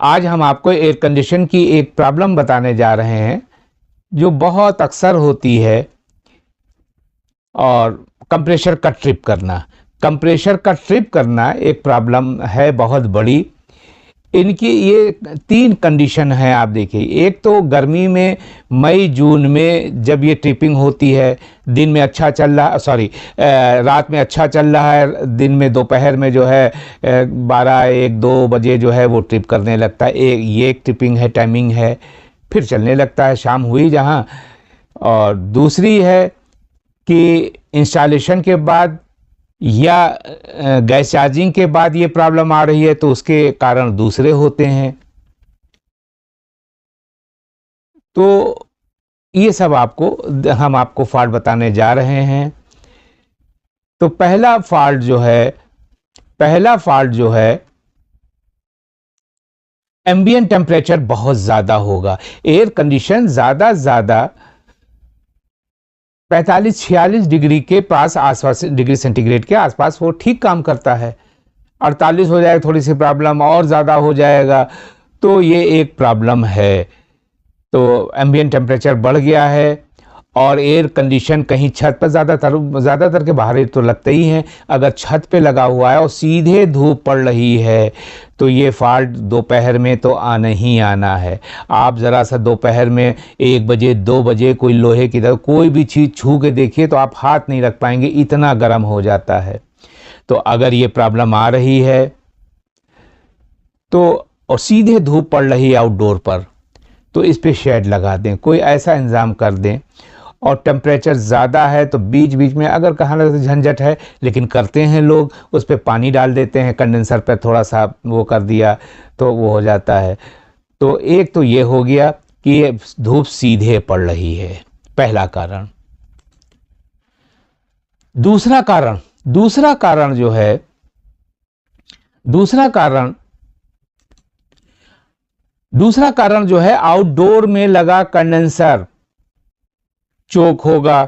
आज हम आपको एयर कंडीशन की एक प्रॉब्लम बताने जा रहे हैं जो बहुत अक्सर होती है, और कंप्रेशर का ट्रिप करना। कंप्रेशर का ट्रिप करना एक प्रॉब्लम है बहुत बड़ी। इनकी ये 3 कंडीशन है, आप देखिए। एक तो गर्मी में, मई जून में जब ये ट्रिपिंग होती है, दिन में अच्छा चल रहा, रात में अच्छा चल रहा है, दिन में दोपहर में जो है 12-1-2 बजे जो है वो ट्रिप करने लगता है। ये एक ट्रिपिंग है, टाइमिंग है, फिर चलने लगता है शाम हुई जहाँ। और दूसरी है कि इंस्टॉलेशन के बाद या गैस चार्जिंग के बाद ये प्रॉब्लम आ रही है, तो उसके कारण दूसरे होते हैं। तो ये सब हम आपको फॉल्ट बताने जा रहे हैं। तो पहला फॉल्ट जो है एम्बिएंट टेम्परेचर बहुत ज़्यादा होगा। एयर कंडीशन ज़्यादा 45-46 डिग्री के पास आसपास, डिग्री सेंटीग्रेड के आसपास वो ठीक काम करता है। 48 हो जाएगा थोड़ी सी प्रॉब्लम, और ज़्यादा हो जाएगा तो ये एक प्रॉब्लम है। तो एम्बिएंट टेम्परेचर बढ़ गया है, और एयर कंडीशन कहीं छत पर ज़्यादातर के बाहर तो लगते ही हैं। अगर छत पे लगा हुआ है और सीधे धूप पड़ रही है तो ये फॉल्ट दोपहर में तो आना ही आना है। आप ज़रा सा दोपहर में 1 बजे 2 बजे कोई लोहे की तरह कोई भी चीज़ छू के देखिए तो आप हाथ नहीं रख पाएंगे, इतना गर्म हो जाता है। तो अगर ये प्रॉब्लम आ रही है तो, और सीधे धूप पड़ रही है आउटडोर पर, तो इस पे शेड लगा दें, कोई ऐसा इंतज़ाम कर दें। और टेम्परेचर ज़्यादा है तो बीच बीच में, अगर कहाँ ना झंझट है लेकिन करते हैं लोग, उस पर पानी डाल देते हैं, कंडेंसर पर थोड़ा सा वो कर दिया तो वो हो जाता है। तो एक तो ये हो गया कि ये धूप सीधे पड़ रही है, पहला कारण। दूसरा कारण जो है आउटडोर में लगा कंडेंसर चोक होगा,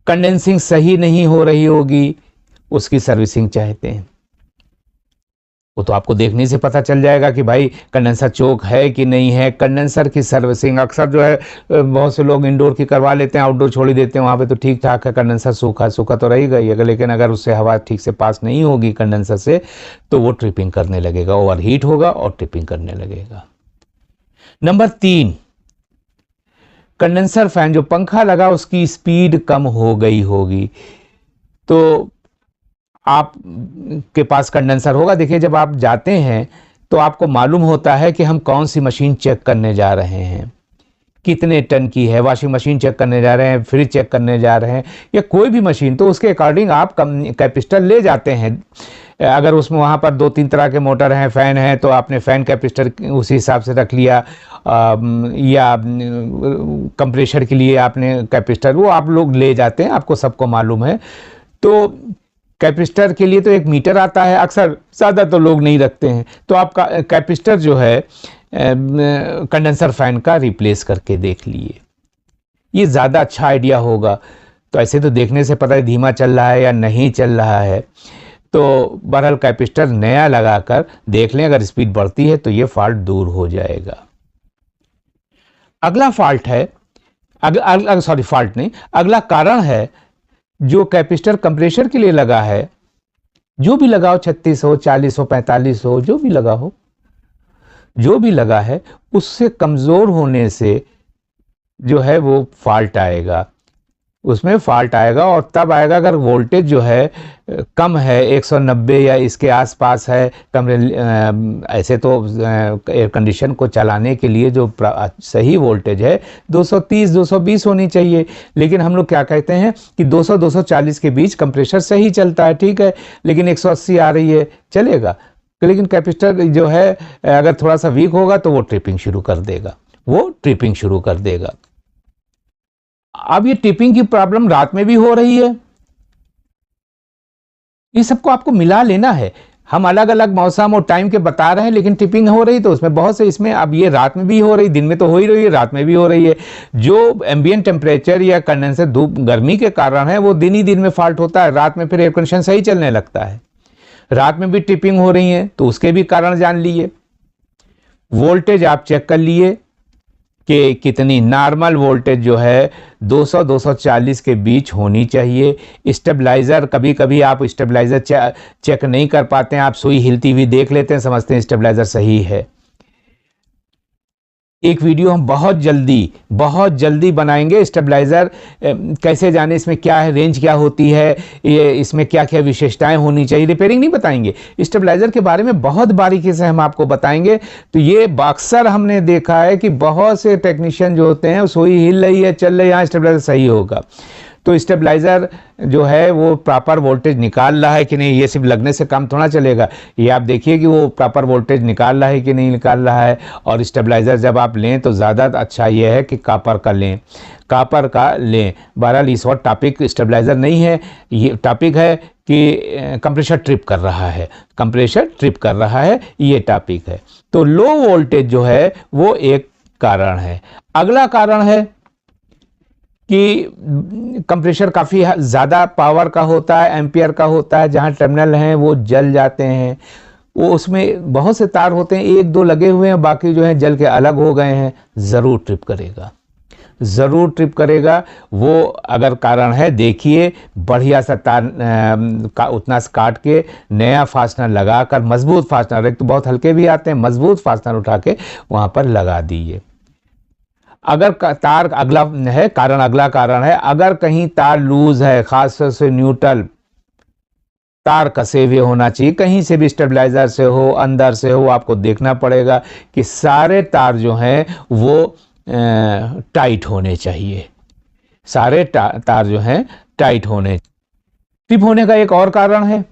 कंडेंसिंग सही नहीं हो रही होगी, उसकी सर्विसिंग चाहते हैं। वो तो आपको देखने से पता चल जाएगा कि भाई कंडेंसर चोक है कि नहीं है। कंडेंसर की सर्विसिंग अक्सर जो है बहुत से लोग इंडोर की करवा लेते हैं, आउटडोर छोड़ ही देते हैं, वहाँ पे तो ठीक ठाक है, कंडेंसर सूखा तो रहेगा ही। लेकिन अगर उससे हवा ठीक से पास नहीं होगी कंडेंसर से, तो वो ट्रिपिंग करने लगेगा, ओवरहीट होगा और ट्रिपिंग करने लगेगा। नंबर 3, कंडेंसर फैन जो पंखा लगा उसकी स्पीड कम हो गई होगी। तो आप के पास कंडेंसर होगा, देखिए जब आप जाते हैं तो आपको मालूम होता है कि हम कौन सी मशीन चेक करने जा रहे हैं, कितने टन की है, वॉशिंग मशीन चेक करने जा रहे हैं, फ्रिज चेक करने जा रहे हैं, या कोई भी मशीन, तो उसके अकॉर्डिंग आप कैपेसिटर ले जाते हैं। अगर उसमें वहाँ पर 2-3 तरह के मोटर हैं, फ़ैन हैं, तो आपने फ़ैन कैपेसिटर उसी हिसाब से रख लिया, या कंप्रेशर के लिए आपने कैपेसिटर, वो आप लोग ले जाते हैं, आपको सबको मालूम है। तो कैपेसिटर के लिए तो एक मीटर आता है, अक्सर ज़्यादा तो लोग नहीं रखते हैं। तो आपका कैपेसिटर जो है कंडेंसर फ़ैन का रिप्लेस करके देख लिए, ये ज़्यादा अच्छा आइडिया होगा। तो ऐसे तो देखने से पता है धीमा चल रहा है या नहीं चल रहा है। तो बहरहाल कैपेसिटर नया लगाकर देख लें, अगर स्पीड बढ़ती है तो ये फॉल्ट दूर हो जाएगा। अगला फॉल्ट है, अगला कारण है जो कैपेसिटर कंप्रेशर के लिए लगा है, जो भी लगा हो, 36 हो, 40 हो, 45 हो, जो भी लगा है, उससे कमज़ोर होने से जो है वो फॉल्ट आएगा, उसमें फॉल्ट आएगा। और तब आएगा अगर वोल्टेज जो है कम है, 190 या इसके आसपास है कमरे। ऐसे तो एयर कंडीशन को चलाने के लिए जो सही वोल्टेज है 230-220 होनी चाहिए, लेकिन हम लोग क्या कहते हैं कि 200-240 के बीच कंप्रेसर सही चलता है, ठीक है, लेकिन 180 आ रही है, चलेगा। लेकिन कैपेसिटर जो है अगर थोड़ा सा वीक होगा तो वो ट्रिपिंग शुरू कर देगा। अब ये ट्रिपिंग की प्रॉब्लम रात में भी हो रही है, ये सबको आपको मिला लेना है। हम अलग अलग मौसम और टाइम के बता रहे हैं, लेकिन ट्रिपिंग हो रही तो उसमें बहुत से, इसमें अब ये रात में भी हो रही, दिन में तो हो ही रही है, रात में भी हो रही है। जो एम्बिएंट टेम्परेचर या कंडेंसर धूप गर्मी के कारण है वो दिन ही दिन में फॉल्ट होता है, रात में फिर एयर कंडीशन सही चलने लगता है। रात में भी ट्रिपिंग हो रही है तो उसके भी कारण जान लीजिए। वोल्टेज आप चेक कर लिए कि कितनी नॉर्मल वोल्टेज जो है 200-240 के बीच होनी चाहिए। स्टेबलाइज़र, कभी कभी आप स्टेबलाइज़र चेक नहीं कर पाते हैं, आप सुई हिलती हुई देख लेते हैं, समझते हैं स्टेबलाइज़र सही है। एक वीडियो हम बहुत जल्दी बनाएंगे, स्टेबलाइज़र कैसे जाने, इसमें क्या है, रेंज क्या होती है, ये इसमें क्या क्या विशेषताएं होनी चाहिए। रिपेयरिंग नहीं बताएंगे, स्टेबलाइज़र के बारे में बहुत बारीकी से हम आपको बताएंगे। तो ये अक्सर हमने देखा है कि बहुत से टेक्नीशियन जो होते हैं, सुई हिल रही है, चल रही है, यहाँ स्टेबलाइज़र सही होगा। तो स्टेबलाइज़र जो है वो प्रॉपर वोल्टेज निकाल रहा है कि नहीं, ये सिर्फ लगने से काम थोड़ा चलेगा, ये आप देखिए कि वो प्रॉपर वोल्टेज निकाल रहा है कि नहीं निकाल रहा है। और स्टेबलाइज़र जब आप लें तो ज़्यादा अच्छा ये है कि कापर का लें, कापर का लें। बहरहाल इस वक्त टॉपिक स्टेबलाइज़र नहीं है, ये टॉपिक है कि कंप्रेसर ट्रिप कर रहा है, कंप्रेसर ट्रिप कर रहा है, ये टॉपिक है। तो लो वोल्टेज जो है वो एक कारण है। अगला कारण है कि कंप्रेसर काफ़ी ज़्यादा पावर का होता है, एम्पियर का होता है, जहाँ टर्मिनल हैं वो जल जाते हैं। वो उसमें बहुत से तार होते हैं, एक दो लगे हुए हैं, बाकी जो है जल के अलग हो गए हैं, ज़रूर ट्रिप करेगा, ज़रूर ट्रिप करेगा। वो अगर कारण है, देखिए बढ़िया सा तार का उतना से काट के नया फास्टनर लगा कर, मजबूत फास्टनर, एक तो बहुत हल्के भी आते हैं, मजबूत फास्टनर उठा के वहाँ पर लगा दीजिए। अगर तार अगला है कारण, अगला कारण है अगर कहीं तार लूज है, खासतौर से न्यूट्रल तार कसे हुए होना चाहिए, कहीं से भी स्टेबलाइजर से हो, अंदर से हो, आपको देखना पड़ेगा कि सारे तार जो हैं वो टाइट होने चाहिए, सारे तार जो हैं टाइट होने। ट्रिप होने का एक और कारण है,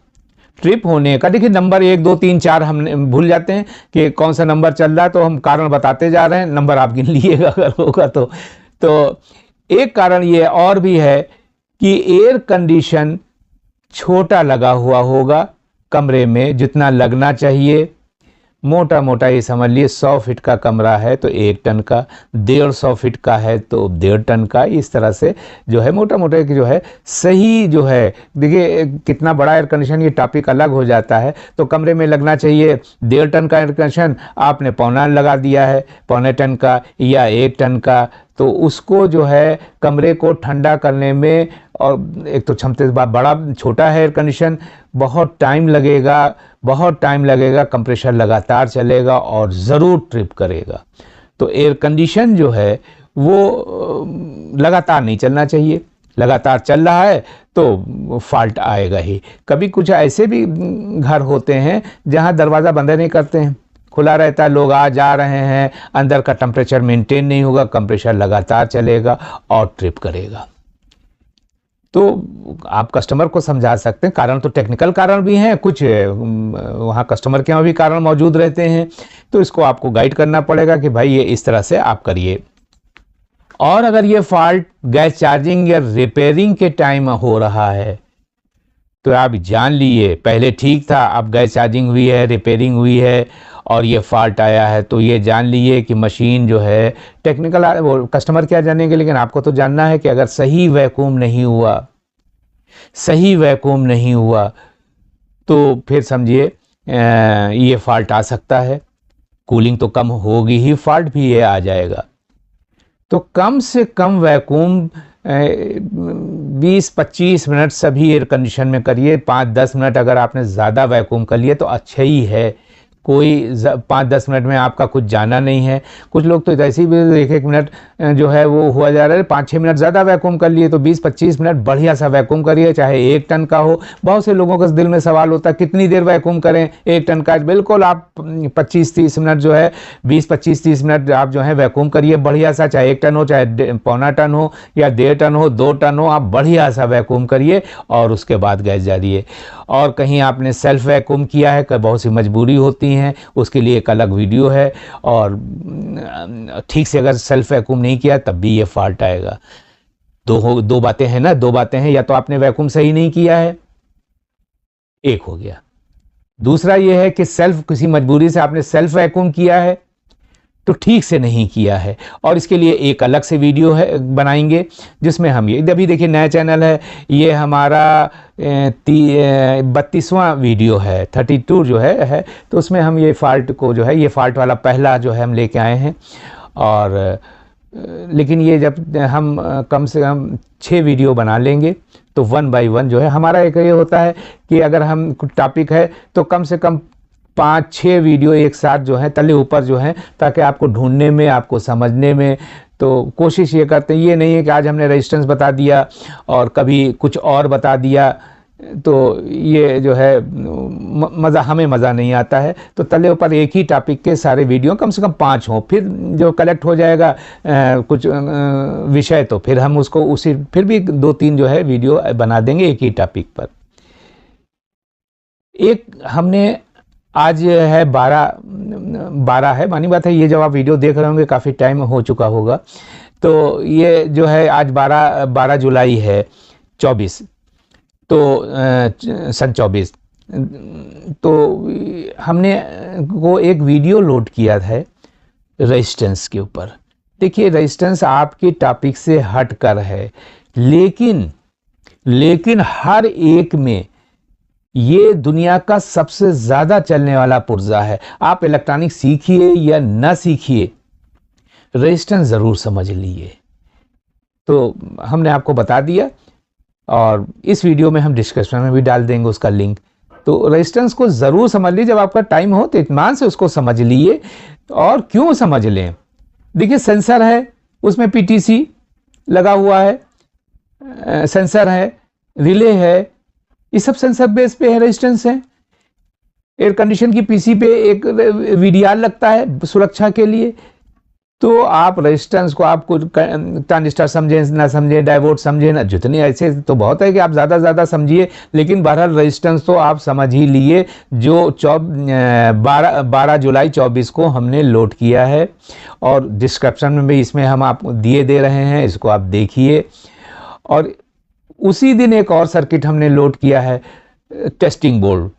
ट्रिप होने का देखिए नंबर 1 2 3 4 हमने भूल जाते हैं कि कौन सा नंबर चल रहा है, तो हम कारण बताते जा रहे हैं, नंबर आप गिन लीजिएगा अगर होगा तो एक कारण ये और भी है कि एयर कंडीशन छोटा लगा हुआ होगा कमरे में, जितना लगना चाहिए। मोटा मोटा ये समझ लिए 100 फीट का कमरा है तो 1 टन का, 150 फीट का है तो 1.5 टन का, इस तरह से जो है मोटा मोटा जो है सही जो है। देखिए कितना बड़ा एयर कंडीशन, ये टॉपिक अलग हो जाता है। तो कमरे में लगना चाहिए 1.5 टन का एयर कंडीशन, आपने पौना लगा दिया है, पौने टन का या 1 टन का, तो उसको जो है कमरे को ठंडा करने में, और एक तो क्षमता से बड़ा छोटा है एयर कंडीशन, बहुत टाइम लगेगा, बहुत टाइम लगेगा, कंप्रेसर लगातार चलेगा और ज़रूर ट्रिप करेगा। तो एयर कंडीशन जो है वो लगातार नहीं चलना चाहिए, लगातार चल रहा है तो फॉल्ट आएगा ही। कभी कुछ ऐसे भी घर होते हैं जहां दरवाज़ा बंद नहीं करते हैं, खुला रहता है, लोग आ जा रहे हैं, अंदर का टेम्परेचर मेंटेन नहीं होगा, कंप्रेसर लगातार चलेगा और ट्रिप करेगा। तो आप कस्टमर को समझा सकते हैं। कारण तो टेक्निकल कारण भी हैं, कुछ वहाँ कस्टमर के यहाँ भी कारण मौजूद रहते हैं, तो इसको आपको गाइड करना पड़ेगा कि भाई ये इस तरह से आप करिए। और अगर ये फॉल्ट गैस चार्जिंग या रिपेयरिंग के टाइम हो रहा है तो आप जान लिए पहले ठीक था, अब गैस चार्जिंग हुई है, रिपेयरिंग हुई है और ये फॉल्ट आया है, तो ये जान लिए कि मशीन जो है टेक्निकल, वो कस्टमर क्या जानेंगे, लेकिन आपको तो जानना है कि अगर सही वैक्यूम नहीं हुआ, सही वैक्यूम नहीं हुआ तो फिर समझिए ये फॉल्ट आ सकता है। कूलिंग तो कम होगी ही, फॉल्ट भी ये आ जाएगा। तो कम से कम वैक्यूम 20-25 मिनट सभी एयर कंडीशन में करिए। 5-10 मिनट अगर आपने ज़्यादा वैक्यूम कर लिए तो अच्छा ही है, कोई 5-10 मिनट में आपका कुछ जाना नहीं है। कुछ लोग तो ऐसे ही 1-1 मिनट जो है वो हुआ जा रहा है, 5-6 मिनट ज़्यादा वैक्यूम कर लिए, तो 20-25 मिनट बढ़िया सा वैक्यूम करिए, चाहे 1 टन का हो। बहुत से लोगों के दिल में सवाल होता है कितनी देर वैक्यूम करें 1 टन का। बिल्कुल आप 25-30 मिनट जो है 20-25-30 मिनट आप जो है वैक्यूम करिए बढ़िया सा, चाहे 1 टन हो, चाहे पौना टन हो, या 1.5 टन हो, 2 टन हो, आप बढ़िया सा वैक्यूम करिए और उसके बाद गैस जारिए। और कहीं आपने सेल्फ वैक्यूम किया है, बहुत सी मजबूरी होती हैं, उसके लिए एक अलग वीडियो है। और ठीक से अगर सेल्फ वैक्यूम नहीं किया तब भी ये फॉल्ट आएगा। दो बातें हैं ना, 2 बातें हैं, या तो आपने वैक्यूम सही नहीं किया है, एक हो गया। दूसरा ये है कि सेल्फ, किसी मजबूरी से आपने सेल्फ वैक्यूम किया है तो ठीक से नहीं किया है। और इसके लिए एक अलग से वीडियो है बनाएंगे जिसमें हम ये अभी देखिए नया चैनल है, ये हमारा 32वां वीडियो है, 32 जो है तो उसमें हम ये फॉल्ट को जो है, ये फॉल्ट वाला पहला जो है हम लेके आए हैं। और लेकिन ये जब हम कम से कम 6 वीडियो बना लेंगे तो 1 बाय 1 जो है हमारा एक ये होता है कि अगर हम कुछ टॉपिक है तो कम से कम 5-6 वीडियो एक साथ जो है तले ऊपर जो है, ताकि आपको ढूंढने में, आपको समझने में, तो कोशिश ये करते हैं। ये नहीं है कि आज हमने रेजिस्टेंस बता दिया और कभी कुछ और बता दिया, तो ये जो है हमें मज़ा नहीं आता है। तो तले ऊपर एक ही टॉपिक के सारे वीडियो कम से कम 5 हों, फिर जो कलेक्ट हो जाएगा कुछ विषय, तो फिर हम उसको उसी फिर भी 2-3 जो है वीडियो बना देंगे एक ही टॉपिक पर। एक हमने आज है 12 है, मानी बात है, ये जब आप वीडियो देख रहे होंगे काफ़ी टाइम हो चुका होगा। तो ये जो है आज 12 जुलाई है 24, तो सन 24, तो हमने वो एक वीडियो लोड किया है रेजिस्टेंस के ऊपर। देखिए रेजिस्टेंस आपके टॉपिक से हट कर है, लेकिन हर एक में ये दुनिया का सबसे ज़्यादा चलने वाला पुर्जा है। आप इलेक्ट्रॉनिक सीखिए या ना सीखिए, रेजिस्टेंस ज़रूर समझ लीजिए। तो हमने आपको बता दिया और इस वीडियो में हम डिस्क्रिप्शन में भी डाल देंगे उसका लिंक। तो रेजिस्टेंस को ज़रूर समझ लीजिए, जब आपका टाइम हो तो इत्मीनान से उसको समझ लीजिए। और क्यों समझ लें, देखिए सेंसर है, उसमें PTC लगा हुआ है, सेंसर है, रिले है, ये सब सेंसर बेस पे है, रेजिस्टेंस है। एयर कंडीशन की PC पे एक VDR लगता है सुरक्षा के लिए। तो आप रेजिस्टेंस को, आप कुछ ट्रांजिस्टर समझें ना समझें, डायोड समझें ना, जितने ऐसे तो बहुत है कि आप ज़्यादा समझिए, लेकिन बहरहाल रेजिस्टेंस तो आप समझ ही लिए, जो 12 जुलाई 24 को हमने लोड किया है। और डिस्क्रिप्शन में भी इसमें हम आपको दे रहे हैं, इसको आप देखिए। और उसी दिन एक और सर्किट हमने लोड किया है, टेस्टिंग बोर्ड,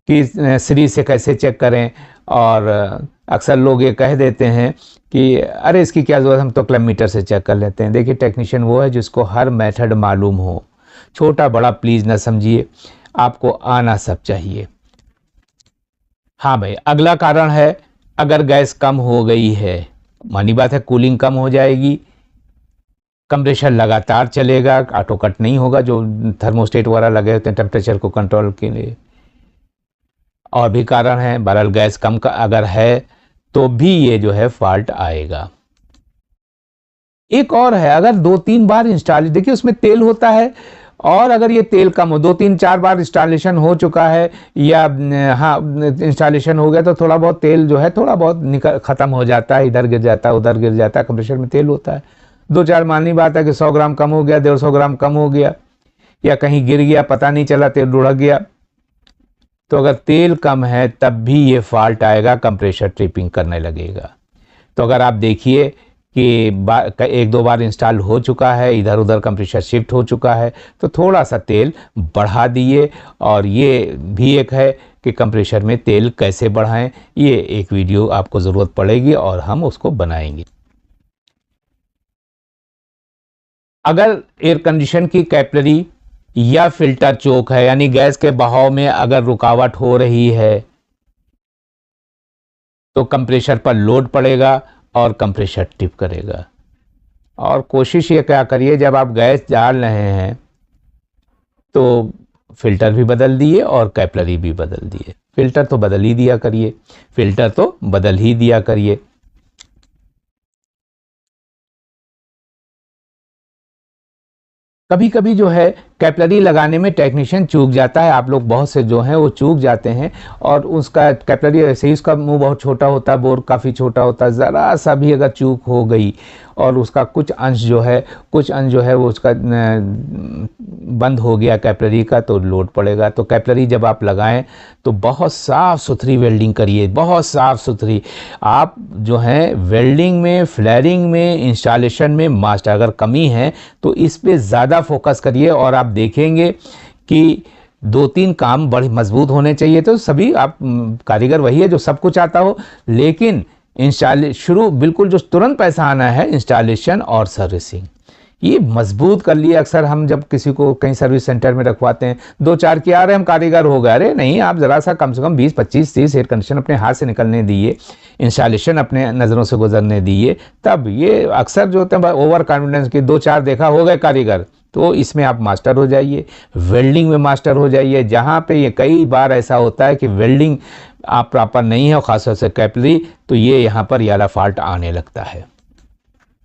कि सीरीज से कैसे चेक करें। और अक्सर लोग ये कह देते हैं कि अरे इसकी क्या ज़रूरत, हम तो क्लब मीटर से चेक कर लेते हैं। देखिए टेक्नीशियन वो है जिसको हर मेथड मालूम हो, छोटा बड़ा प्लीज़ ना समझिए, आपको आना सब चाहिए। हाँ भाई, अगला कारण है, अगर गैस कम हो गई है, मानी बात है, कूलिंग कम हो जाएगी, कंप्रेशर लगातार चलेगा, ऑटो कट नहीं होगा, जो थर्मोस्टेट वगैरह लगे होते हैं टेम्परेचर को कंट्रोल के लिए। और भी कारण है, बहरहाल गैस कम का अगर है तो भी ये जो है फॉल्ट आएगा। एक और है, अगर 2-3 बार इंस्टॉल, देखिए उसमें तेल होता है, और अगर ये तेल कम हो, 2-3-4 बार इंस्टॉलेशन हो चुका है, या हाँ इंस्टॉलेशन हो गया, तो थोड़ा बहुत तेल जो है थोड़ा बहुत ख़त्म हो जाता है, इधर गिर जाता है उधर गिर जाता है, कंप्रेसर में तेल होता है। 2-4 माननी बात है कि 100 ग्राम कम हो गया, 150 ग्राम कम हो गया, या कहीं गिर गया, पता नहीं चला, तेल लुढ़क गया। तो अगर तेल कम है तब भी ये फॉल्ट आएगा, कंप्रेसर ट्रिपिंग करने लगेगा। तो अगर आप देखिए कि 1-2 बार इंस्टॉल हो चुका है, इधर उधर कंप्रेसर शिफ्ट हो चुका है, तो थोड़ा सा तेल बढ़ा दिए। और ये भी एक है कि कंप्रेसर में तेल कैसे बढ़ाएं, ये एक वीडियो आपको ज़रूरत पड़ेगी और हम उसको बनाएंगे। अगर एयर कंडीशन की कैपिलरी या फिल्टर चोक है, यानी गैस के बहाव में अगर रुकावट हो रही है, तो कंप्रेसर पर लोड पड़ेगा और कंप्रेसर टिप करेगा। और कोशिश ये क्या करिए, जब आप गैस डाल रहे हैं तो फिल्टर भी बदल दिए और कैपिलरी भी बदल दिए। फिल्टर तो बदल ही दिया करिए, कभी कभी जो है कैपिलरी लगाने में टेक्नीशियन चूक जाता है। आप लोग बहुत से जो हैं वो चूक जाते हैं, और उसका कैपिलरी ऐसे ही, उसका मुंह बहुत छोटा होता है, बोर काफ़ी छोटा होता है, ज़रा सा भी अगर चूक हो गई और उसका कुछ अंश जो है वो उसका बंद हो गया कैपिलरी का, तो लोड पड़ेगा। तो कैपिलरी जब आप लगाएं तो बहुत साफ़ सुथरी वेल्डिंग करिए, बहुत साफ़ सुथरी। आप जो है वेल्डिंग में, फ्लेयरिंग में, इंस्टॉलेशन में मास्टर, अगर कमी है तो इस पे ज़्यादा फोकस करिए, और आप देखेंगे कि 2-3 काम बड़े मजबूत होने चाहिए। तो सभी आप कारीगर वही है जो सब कुछ आता हो, लेकिन शुरू बिल्कुल जो तुरंत पैसा आना है इंस्टॉलेशन और सर्विसिंग, ये मजबूत कर लिए। अक्सर हम जब किसी को कहीं सर्विस सेंटर में रखवाते हैं, 2-4 की आ रहे हम कारीगर हो गए, अरे नहीं, आप ज़रा सा कम से कम 20, 25, 30 एयर कंडीशन अपने हाथ से निकलने दिए, इंस्टॉलेशन अपने नज़रों से गुजरने दिए, तब ये अक्सर जो होते हैं ओवर कॉन्फिडेंस के 2-4 देखा हो गए कारीगर, तो इसमें आप मास्टर हो जाइए, वेल्डिंग में मास्टर हो जाइए। जहाँ पे ये कई बार ऐसा होता है कि वेल्डिंग आप प्रॉपर नहीं है और ख़ासतौर से कैपिलरी, तो ये यहाँ पर वाला फॉल्ट आने लगता है।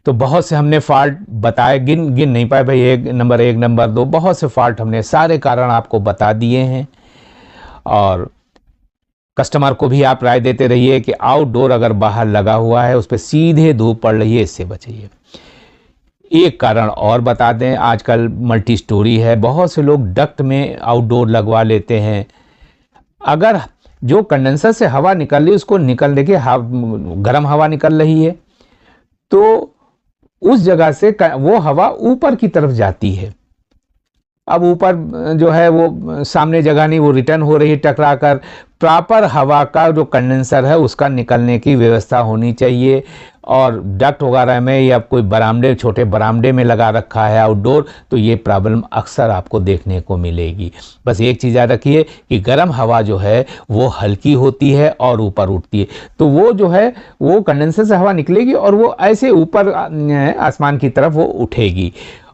तो बहुत से हमने फॉल्ट बताए, गिन नहीं पाए भाई, 1 नंबर 2, बहुत से फॉल्ट हमने सारे कारण आपको बता दिए हैं। और कस्टमर को भी आप राय देते रहिए कि आउटडोर अगर बाहर लगा हुआ है उस पर सीधे धूप पड़ रही है, इससे बचिए। एक कारण और बता दें, आजकल मल्टी स्टोरी है, बहुत से लोग डक्ट में आउटडोर लगवा लेते हैं। अगर जो कंडेंसर से हवा निकल रही है उसको निकलने के गर्म हवा निकल रही है, तो उस जगह से वो हवा ऊपर की तरफ जाती है। अब ऊपर जो है वो सामने जगह नहीं, वो रिटर्न हो रही है टकरा कर। प्रॉपर हवा का जो कंडेंसर है उसका निकलने की व्यवस्था होनी चाहिए। और डक्ट वगैरह में या कोई बरामदे, छोटे बरामदे में लगा रखा है आउटडोर, तो ये प्रॉब्लम अक्सर आपको देखने को मिलेगी। बस एक चीज़ याद रखिए कि गर्म हवा जो है वो हल्की होती है और ऊपर उठती है, तो वो जो है वो कंडेंसर से हवा निकलेगी और वो ऐसे ऊपर आसमान की तरफ वो उठेगी।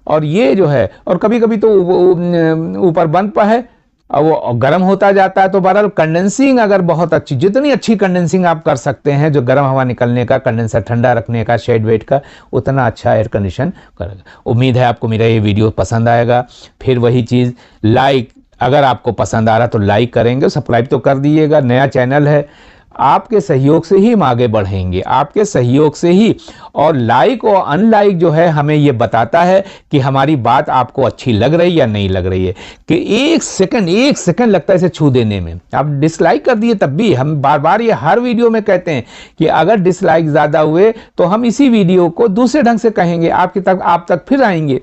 और ये जो है, और कभी कभी तो ऊपर बंद पर है और वो गर्म होता जाता है। तो बहरहाल कंडेंसिंग अगर बहुत अच्छी, जितनी अच्छी कंडेंसिंग आप कर सकते हैं, जो गर्म हवा निकलने का, कंडेंसर ठंडा रखने का, शेड वेट का, उतना अच्छा एयर कंडीशन करेगा। उम्मीद है आपको मेरा ये वीडियो पसंद आएगा। फिर वही चीज़, लाइक, अगर आपको पसंद आ रहा तो लाइक करेंगे, सब्सक्राइब तो कर दीजिएगा, नया चैनल है, आपके सहयोग से ही हम आगे बढ़ेंगे, आपके सहयोग से ही। और लाइक और अनलाइक जो है हमें ये बताता है कि हमारी बात आपको अच्छी लग रही या नहीं लग रही है। कि एक सेकंड लगता है इसे छू देने में। आप डिसलाइक कर दिए तब भी, हम बार बार ये हर वीडियो में कहते हैं कि अगर डिसलाइक ज़्यादा हुए तो हम इसी वीडियो को दूसरे ढंग से कहेंगे, आप तक फिर आएंगे।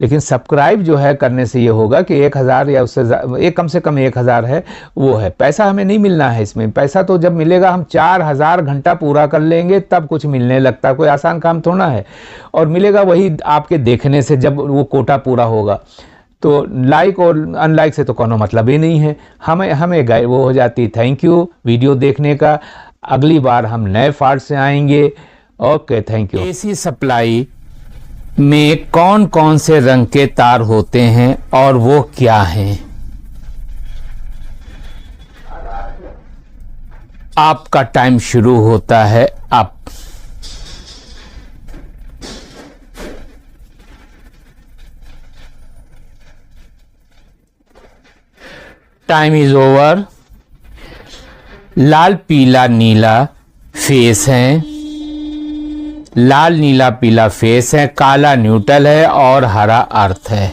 लेकिन सब्सक्राइब जो है करने से ये होगा कि 1000 या उससे कम से कम 1000 है वो है। पैसा हमें नहीं मिलना है इसमें, पैसा तो जब मिलेगा हम 4000 घंटा पूरा कर लेंगे तब कुछ मिलने लगता है, कोई आसान काम थोड़ा है। और मिलेगा वही आपके देखने से, जब वो कोटा पूरा होगा। तो लाइक और अनलाइक से तो कोनो मतलब ही नहीं है, हमें वो हो जाती। थैंक यू वीडियो देखने का। अगली बार हम नए पार्ट से आएंगे। Okay, thank you. AC supply में कौन कौन से रंग के तार होते हैं और वो क्या हैं? आपका टाइम शुरू होता है अब। Time is over. लाल पीला नीला फेस है, लाल नीला पीला फेस है, काला न्यूट्रल है और हरा अर्थ है।